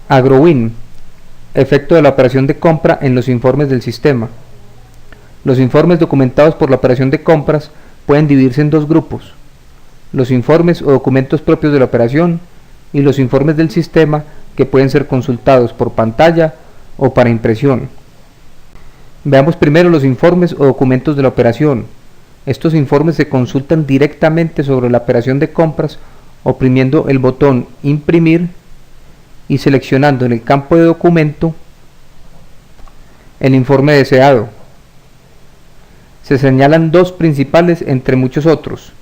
AgroWin. Efecto de la operación de compra en los informes del sistema. Los informes documentados por la operación de compras pueden dividirse en dos grupos: los informes o documentos propios de la operación y los informes del sistema, que pueden ser consultados por pantalla o para impresión. Veamos primero los informes o documentos de la operación. Estos informes se consultan directamente sobre la operación de compras oprimiendo el botón Imprimir y seleccionando en el campo de documento el informe deseado. Se señalan dos principales entre muchos otros.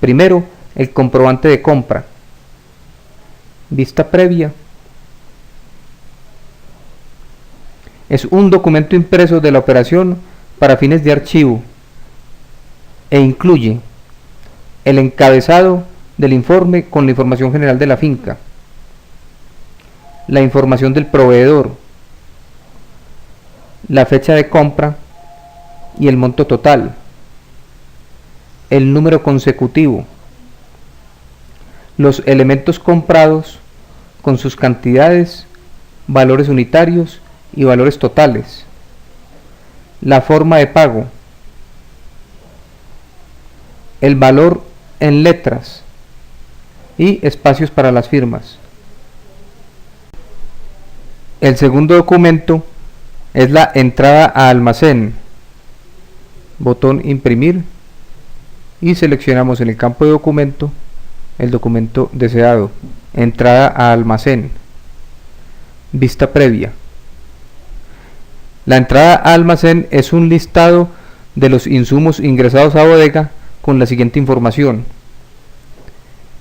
Primero, el comprobante de compra. Vista previa. Es un documento impreso de la operación para fines de archivo e incluye el encabezado del informe con la información general de la finca, la información del proveedor, la fecha de compra y el monto total, el número consecutivo, los elementos comprados con sus cantidades, valores unitarios y valores totales, la forma de pago, el valor en letras y espacios para las firmas. El segundo documento es la entrada a almacén. Botón Imprimir y seleccionamos en el campo de documento el documento deseado. Entrada a almacén. Vista previa. La entrada a almacén es un listado de los insumos ingresados a bodega con la siguiente información: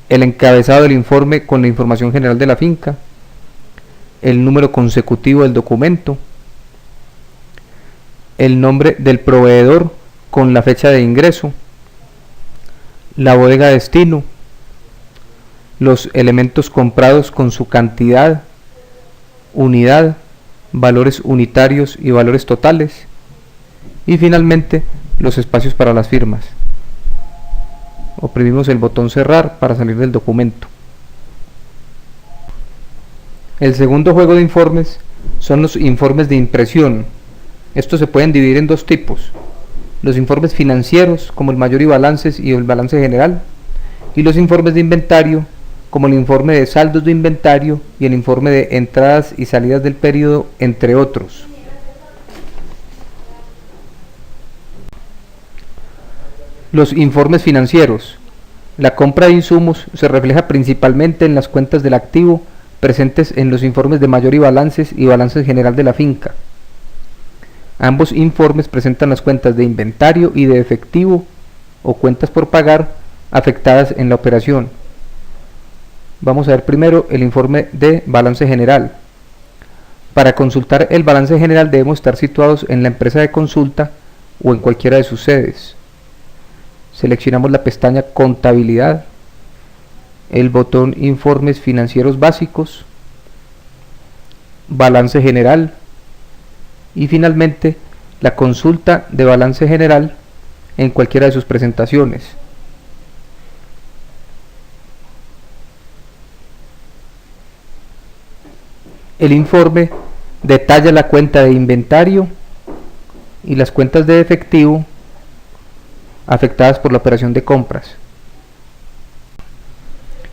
el encabezado del informe con la información general de la finca, el número consecutivo del documento, el nombre del proveedor con la fecha de ingreso, la bodega destino, los elementos comprados con su cantidad, unidad, valores unitarios y valores totales, y finalmente los espacios para las firmas. Oprimimos el botón cerrar para salir del documento. El segundo juego de informes son los informes de impresión. Estos se pueden dividir en dos tipos: los informes financieros, como el mayor y balances y el balance general, y los informes de inventario, como el informe de saldos de inventario y el informe de entradas y salidas del periodo, entre otros. Los informes financieros. La compra de insumos se refleja principalmente en las cuentas del activo presentes en los informes de mayor y balances general de la finca. Ambos informes presentan las cuentas de inventario y de efectivo o cuentas por pagar afectadas en la operación. Vamos a ver primero el informe de balance general. Para consultar el balance general debemos estar situados en la empresa de consulta o en cualquiera de sus sedes. Seleccionamos la pestaña Contabilidad, el botón Informes financieros básicos, Balance general y finalmente la consulta de balance general en cualquiera de sus presentaciones. El informe detalla la cuenta de inventario y las cuentas de efectivo afectadas por la operación de compras.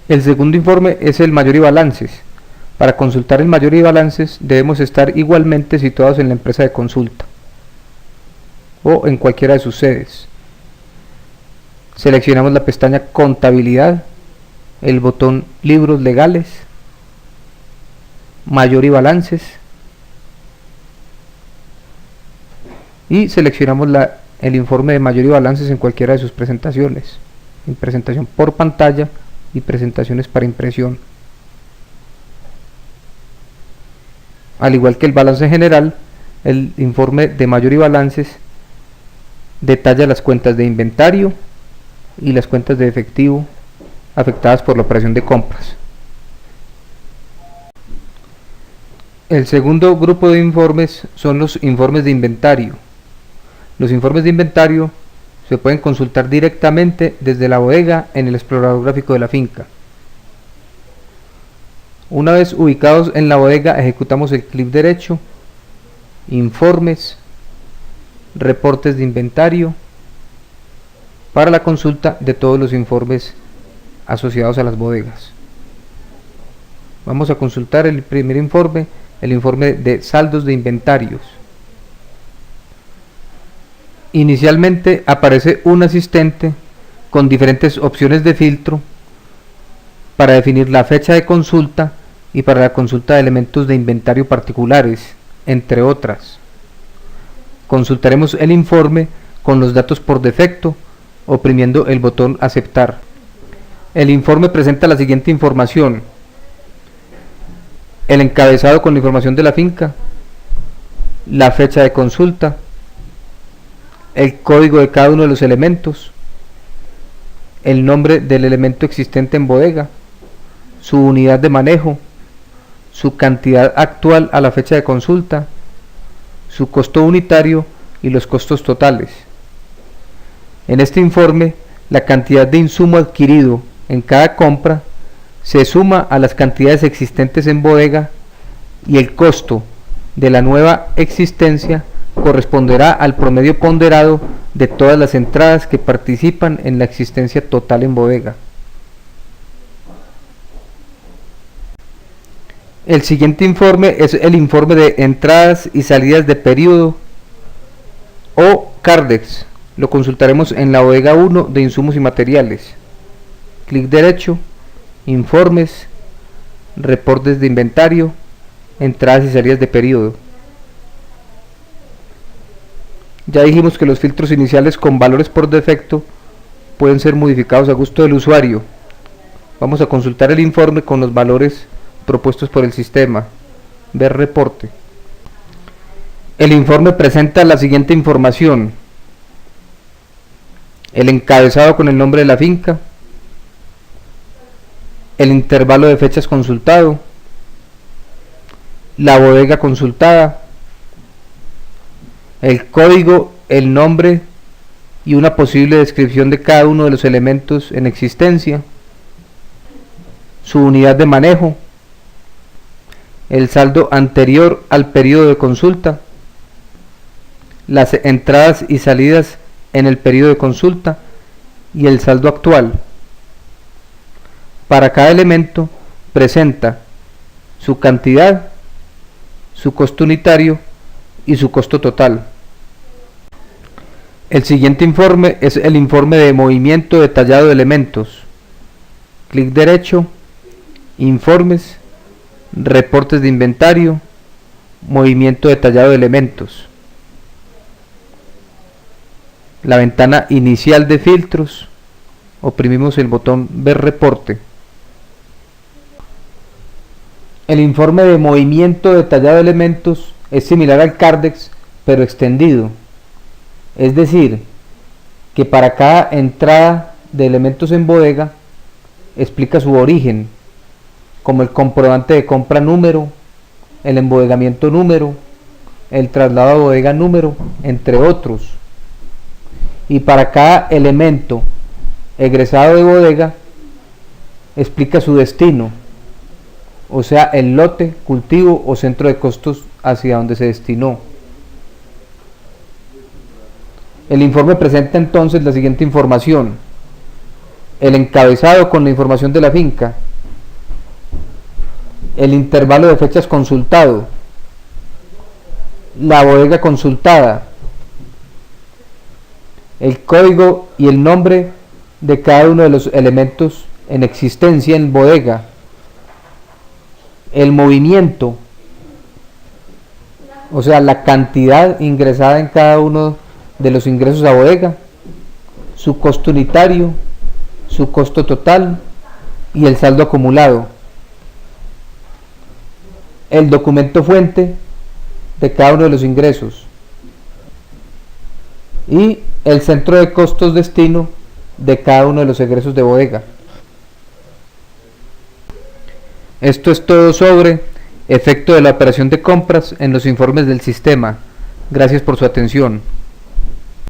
El segundo informe es el mayor y balances. Para consultar el mayor y balances debemos estar igualmente situados en la empresa de consulta o en cualquiera de sus sedes. Seleccionamos la pestaña Contabilidad, el botón Libros legales, Mayor y balances y seleccionamos el informe de mayor y balances en cualquiera de sus presentaciones, en presentación por pantalla y presentaciones para impresión. Al igual que el balance general, el informe de mayor y balances detalla las cuentas de inventario y las cuentas de efectivo afectadas por la operación de compras. El segundo grupo de informes son los informes de inventario. Los informes de inventario se pueden consultar directamente desde la bodega en el explorador gráfico de la finca. Una vez ubicados en la bodega, ejecutamos el clic derecho, informes, reportes de inventario, para la consulta de todos los informes asociados a las bodegas. Vamos a consultar el primer informe, el informe de saldos de inventarios. Inicialmente aparece un asistente con diferentes opciones de filtro para definir la fecha de consulta y para la consulta de elementos de inventario particulares, entre otras. Consultaremos el informe con los datos por defecto, oprimiendo el botón aceptar. El informe presenta la siguiente información: el encabezado con la información de la finca, la fecha de consulta, el código de cada uno de los elementos, el nombre del elemento existente en bodega, su unidad de manejo, su cantidad actual a la fecha de consulta, su costo unitario y los costos totales. En este informe, la cantidad de insumo adquirido en cada compra se suma a las cantidades existentes en bodega y el costo de la nueva existencia corresponderá al promedio ponderado de todas las entradas que participan en la existencia total en bodega. El siguiente informe es el informe de entradas y salidas de periodo o CARDEX. Lo consultaremos en la bodega 1 de insumos y materiales. Clic derecho, informes, reportes de inventario, entradas y salidas de periodo. Ya dijimos que los filtros iniciales con valores por defecto pueden ser modificados a gusto del usuario. Vamos a consultar el informe con los valores propuestos por el sistema. Ver reporte. El informe presenta la siguiente información: el encabezado con el nombre de la finca, el intervalo de fechas consultado, la bodega consultada, el código, el nombre y una posible descripción de cada uno de los elementos en existencia, su unidad de manejo, el saldo anterior al periodo de consulta, las entradas y salidas en el periodo de consulta y el saldo actual. Para cada elemento presenta su cantidad, su costo unitario y su costo total. El siguiente informe es el informe de movimiento detallado de elementos. Clic derecho, informes, reportes de inventario, movimiento detallado de elementos. La ventana inicial de filtros, oprimimos el botón ver reporte. El informe de movimiento detallado de elementos es similar al CARDEX pero extendido, es decir, que para cada entrada de elementos en bodega explica su origen, como el comprobante de compra número, el embodegamiento número, el traslado a bodega número, entre otros. Y para cada elemento egresado de bodega explica su destino, o sea, el lote, cultivo o centro de costos hacia donde se destinó. El informe presenta entonces la siguiente información: el encabezado con la información de la finca, el intervalo de fechas consultado, la bodega consultada, el código y el nombre de cada uno de los elementos en existencia en bodega, el movimiento, o sea, la cantidad ingresada en cada uno de los ingresos a bodega, su costo unitario, su costo total y el saldo acumulado, el documento fuente de cada uno de los ingresos y el centro de costos destino de cada uno de los egresos de bodega. Esto es todo sobre efecto de la operación de compras en los informes del sistema. Gracias por su atención.